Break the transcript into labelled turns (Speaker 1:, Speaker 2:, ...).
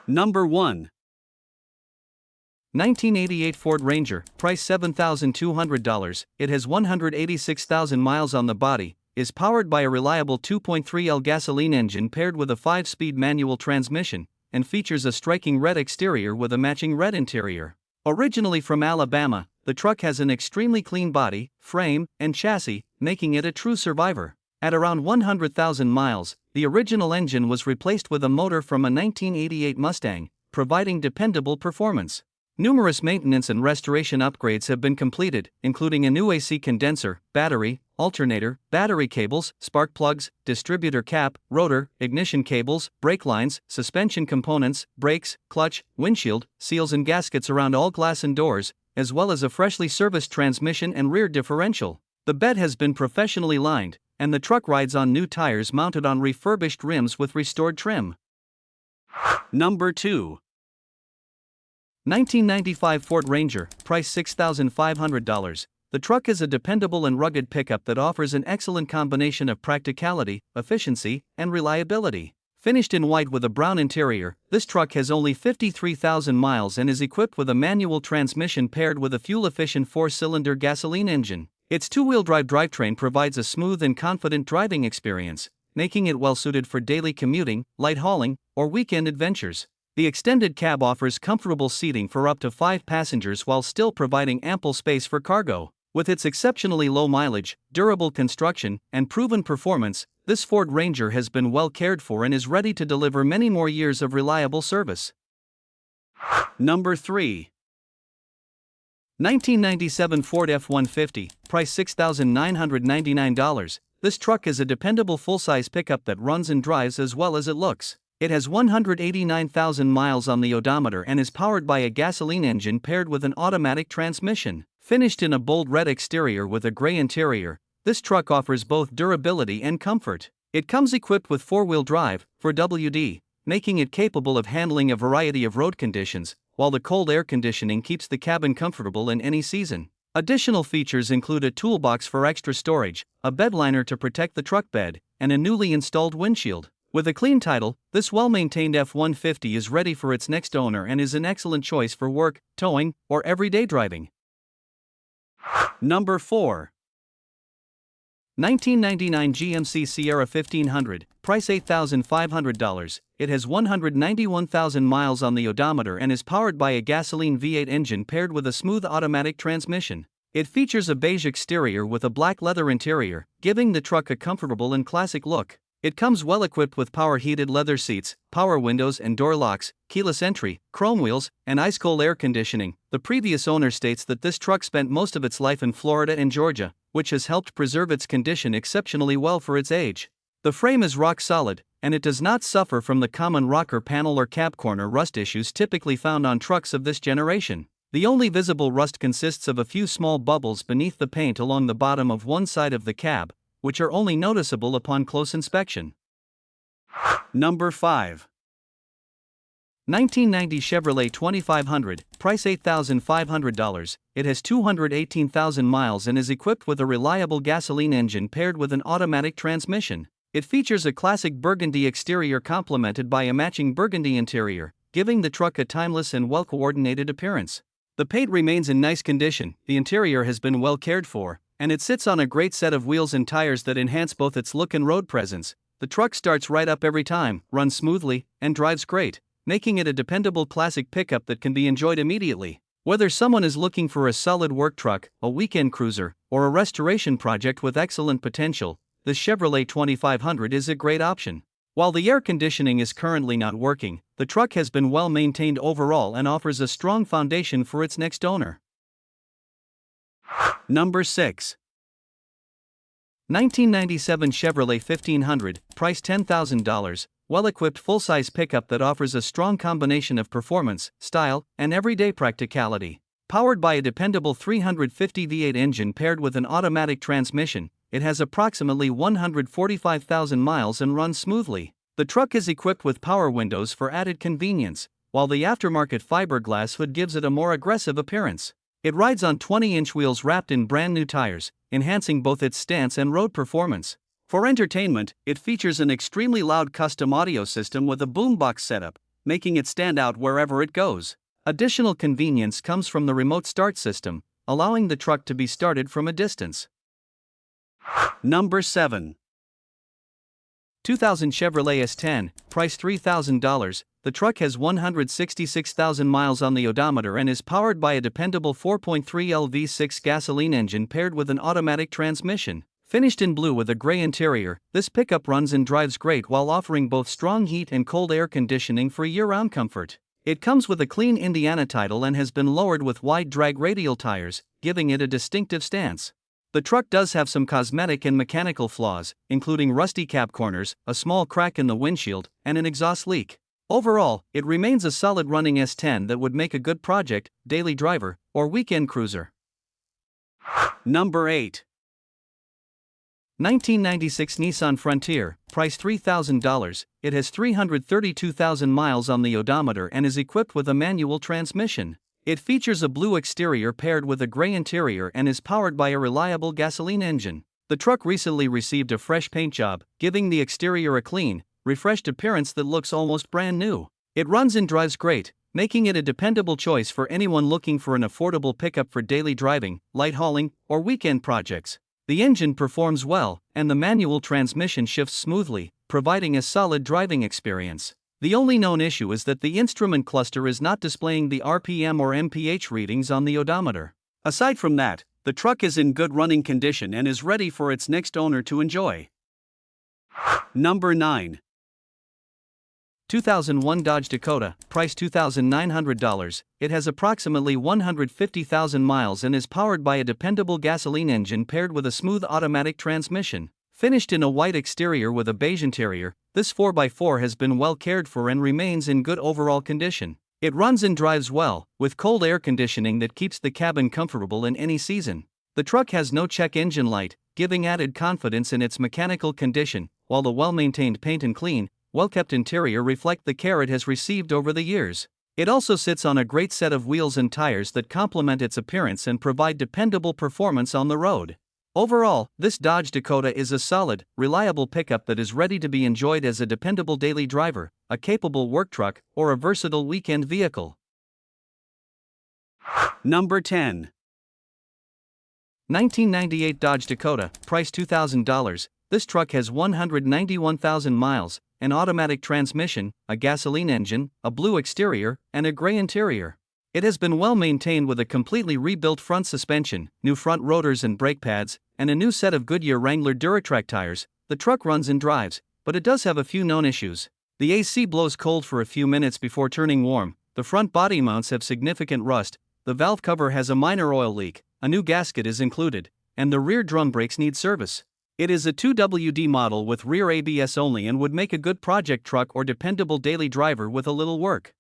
Speaker 1: Number 1.
Speaker 2: 1988 Ford Ranger, price $7,200. It has 186,000 miles on the body, is powered by a reliable 2.3L gasoline engine paired with a 5-speed manual transmission, and features a striking red exterior with a matching red interior. Originally from Alabama, the truck has an extremely clean body, frame, and chassis, making it a true survivor. At around 100,000 miles, the original engine was replaced with a motor from a 1988 Mustang, providing dependable performance. Numerous maintenance and restoration upgrades have been completed, including a new AC condenser, battery, alternator, battery cables, spark plugs, distributor cap, rotor, ignition cables, brake lines, suspension components, brakes, clutch, windshield, seals and gaskets around all glass and doors, as well as a freshly serviced transmission and rear differential. The bed has been professionally lined, and the truck rides on new tires mounted on refurbished rims with restored trim.
Speaker 1: Number 2.
Speaker 2: 1995 Ford Ranger, price $6,500. The truck is a dependable and rugged pickup that offers an excellent combination of practicality, efficiency, and reliability. Finished in white with a brown interior, this truck has only 53,000 miles and is equipped with a manual transmission paired with a fuel-efficient 4-cylinder gasoline engine. Its two-wheel drive drivetrain provides a smooth and confident driving experience, making it well-suited for daily commuting, light hauling, or weekend adventures. The extended cab offers comfortable seating for up to 5 passengers while still providing ample space for cargo. With its exceptionally low mileage, durable construction, and proven performance, this Ford Ranger has been well cared for and is ready to deliver many more years of reliable service.
Speaker 1: Number 3.
Speaker 2: 1997 Ford F-150, price $6,999. This truck is a dependable full-size pickup that runs and drives as well as it looks. It has 189,000 miles on the odometer and is powered by a gasoline engine paired with an automatic transmission. Finished in a bold red exterior with a gray interior, this truck offers both durability and comfort. It comes equipped with 4-wheel drive, 4WD, making it capable of handling a variety of road conditions, while the cold air conditioning keeps the cabin comfortable in any season. Additional features include a toolbox for extra storage, a bed liner to protect the truck bed, and a newly installed windshield. With a clean title, this well-maintained F-150 is ready for its next owner and is an excellent choice for work, towing, or everyday driving.
Speaker 1: Number 4.
Speaker 2: 1999 GMC Sierra 1500, price $8,500. It has 191,000 miles on the odometer and is powered by a gasoline V8 engine paired with a smooth automatic transmission. It features a beige exterior with a black leather interior, giving the truck a comfortable and classic look. It comes well equipped with power-heated leather seats, power windows and door locks, keyless entry, chrome wheels, and ice-cold air conditioning. The previous owner states that this truck spent most of its life in Florida and Georgia, which has helped preserve its condition exceptionally well for its age. The frame is rock solid, and it does not suffer from the common rocker panel or cab corner rust issues typically found on trucks of this generation. The only visible rust consists of a few small bubbles beneath the paint along the bottom of one side of the cab, which are only noticeable upon close inspection.
Speaker 1: Number 5.
Speaker 2: 1990 Chevrolet 2500, price $8,500. It has 218,000 miles and is equipped with a reliable gasoline engine paired with an automatic transmission. It features a classic burgundy exterior complemented by a matching burgundy interior, giving the truck a timeless and well-coordinated appearance. The paint remains in nice condition, the interior has been well cared for, and it sits on a great set of wheels and tires that enhance both its look and road presence. The truck starts right up every time, runs smoothly, and drives great, making it a dependable classic pickup that can be enjoyed immediately. Whether someone is looking for a solid work truck, a weekend cruiser, or a restoration project with excellent potential, the Chevrolet 2500 is a great option. While the air conditioning is currently not working, the truck has been well maintained overall and offers a strong foundation for its next owner.
Speaker 1: Number 6.
Speaker 2: 1997 Chevrolet 1500, price $10,000, well-equipped full-size pickup that offers a strong combination of performance, style, and everyday practicality. Powered by a dependable 350 V8 engine paired with an automatic transmission, it has approximately 145,000 miles and runs smoothly. The truck is equipped with power windows for added convenience, while the aftermarket fiberglass hood gives it a more aggressive appearance. It rides on 20-inch wheels wrapped in brand new tires, enhancing both its stance and road performance. For entertainment, it features an extremely loud custom audio system with a boombox setup,
Speaker 1: making it stand out wherever it goes.
Speaker 2: Additional convenience comes from the remote start system, allowing the truck to be started from a distance.
Speaker 1: Number 7.
Speaker 2: 2000 Chevrolet S10, price $3,000. The truck has 166,000 miles on the odometer and is powered by a dependable 4.3L V6 gasoline engine paired with an automatic transmission. Finished in blue with a gray interior, this pickup runs and drives great while offering both strong heat and cold air conditioning for year-round comfort. It comes with a clean Indiana title and has been lowered with wide drag radial tires, giving it a distinctive stance. The truck does have some cosmetic and mechanical flaws, including rusty cab corners, a small crack in the windshield, and an exhaust leak. Overall, it remains a solid running S10 that would make a good project, daily driver, or weekend cruiser.
Speaker 1: Number 8.
Speaker 2: 1996 Nissan Frontier, price $3,000. It has 332,000 miles on the odometer and is equipped with a manual transmission. It features a blue exterior paired with a gray interior and is powered by a reliable gasoline engine. The truck recently received a fresh paint job, giving the exterior a clean, refreshed appearance that looks almost brand new. It runs and drives great, making it a dependable choice for anyone looking for an affordable pickup for daily driving, light hauling, or weekend projects. The engine performs well, and the manual transmission shifts smoothly, providing a solid driving experience. The only known issue is that the instrument cluster is not displaying the RPM or MPH readings on the odometer.
Speaker 1: Aside from that, the truck is in good running condition and is ready for its next owner to enjoy. Number 9.
Speaker 2: 2001 Dodge Dakota, price $2,900. It has approximately 150,000 miles and is powered by a dependable gasoline engine paired with a smooth automatic transmission. Finished in a white exterior with a beige interior, this 4x4 has been well cared for and remains in good overall condition. It runs and drives well, with cold air conditioning that keeps the cabin comfortable in any season. The truck has no check engine light, giving added confidence in its mechanical condition, while the well-maintained paint and clean, well-kept interior reflect the care it has received over the years. It also sits on a great set of wheels and tires that complement its appearance and provide dependable performance on the road. Overall, this Dodge Dakota is a solid, reliable pickup that is ready to be enjoyed as a dependable daily driver, a capable work truck, or a versatile weekend vehicle.
Speaker 1: Number 10.
Speaker 2: 1998 Dodge Dakota, price $2,000. This truck has 191,000 miles, an automatic transmission, a gasoline engine, a blue exterior, and a gray interior. It has been well maintained with a completely rebuilt front suspension, new front rotors and brake pads, and a new set of Goodyear Wrangler Duratrac tires. The truck runs and drives, but it does have a few known issues. The AC blows cold for a few minutes before turning warm, the front body mounts have significant rust, the valve cover has a minor oil leak, a new gasket is included, and the rear drum brakes need service. It is a 2WD model with rear ABS only and would make a good project truck or dependable daily driver with a little work.